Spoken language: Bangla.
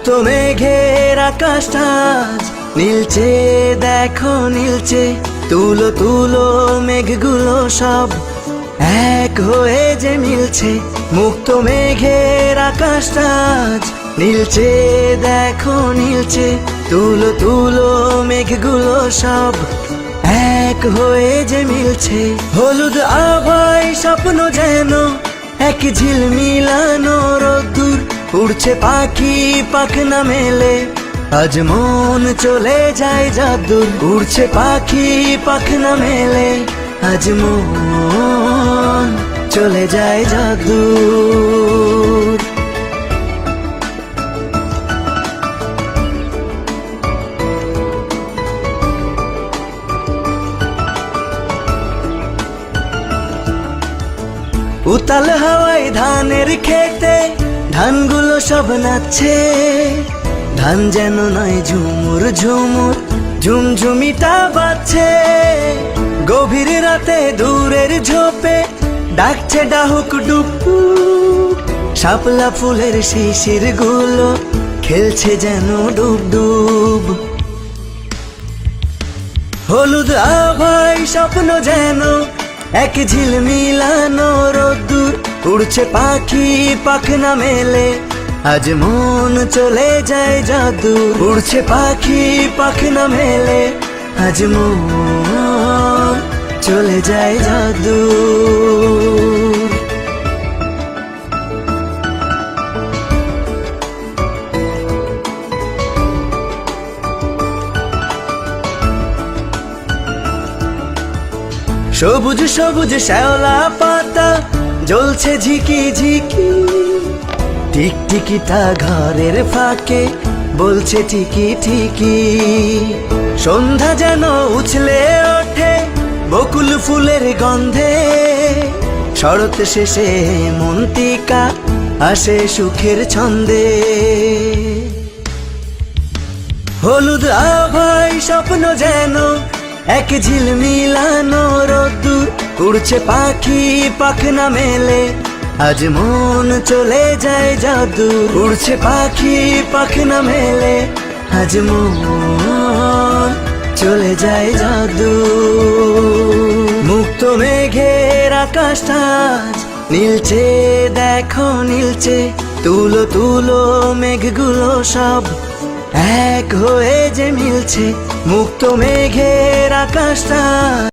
মুক্ত মেঘের আকাশটা আজ নীলচে, দেখো নীলচে। তুলো তুলো মেঘগুলো সব এক হয়ে যে মিলছে। মুক্ত মেঘের আকাশটা আজ নীলচে, দেখো নীলচে। তুলো তুলো মেঘগুলো সব এক হয়ে যে মিলছে। হলুদ আভায় স্বপ্ন যেন এক ঝিলমিলানো রোদ্দুর। উড়ছে পাখি পাখনা মেলে, আজ মন চলে যায় যাদুর। উড়ছে পাখি পাখনা মেলে, আজ মন চলে যায় যাদুর। উতাল হাওয়ায় ধানের খেতে ধানগুলো সব নাচছে। ধান যেন নয় ঝুমুর ঝুমুর, ঝুমঝুমিটা বাজছে। গভীর রাতে দূরের ঝোপে ডাকছে ডাহুক ডুকু। শাপলা ফুলের শিশির গুলো খেলছে যেন ডুব ডুব। হলুদ আভায় স্বপ্ন যেন এক ঝিলমিলানো রোদ্দুর। উড়ছে পাখি পাখনা মেলে, আজ মন চলে যায় যাদুর। উড়ছে পাখি পাখনা মেলে, আজ মন চলে যায় যাদুর। সবুজ সবুজ শ্যাওলা পাতা জ্বলছে ঝিকি ঝিকি। টিকটিকিটা ঘরের ফাঁকে বলছে ঠিকি ঠিকি। সন্ধ্যা যেন উছলে ওঠে বকুল ফুলের গন্ধে। শরৎ শেষে মন্তিকা আসে সুখের ছন্দে। হলুদ আভায় স্বপ্ন যেন এক ঝিলমিলানো রোদ্দুর। উড়ছে পাখি পাখনা মেলে, আজ মন চলে যায় যাদুর। উড়ছে পাখি পাখনা মেলে, আজ মন চলে যায় যাদুর। মুক্ত মেঘের আকাশটা আজ নীলচে, দেখো নীলচে। তুলো তুলো মেঘগুলো সব এক হয়ে যে মিলছে। মুক্ত মেঘের আকাশটা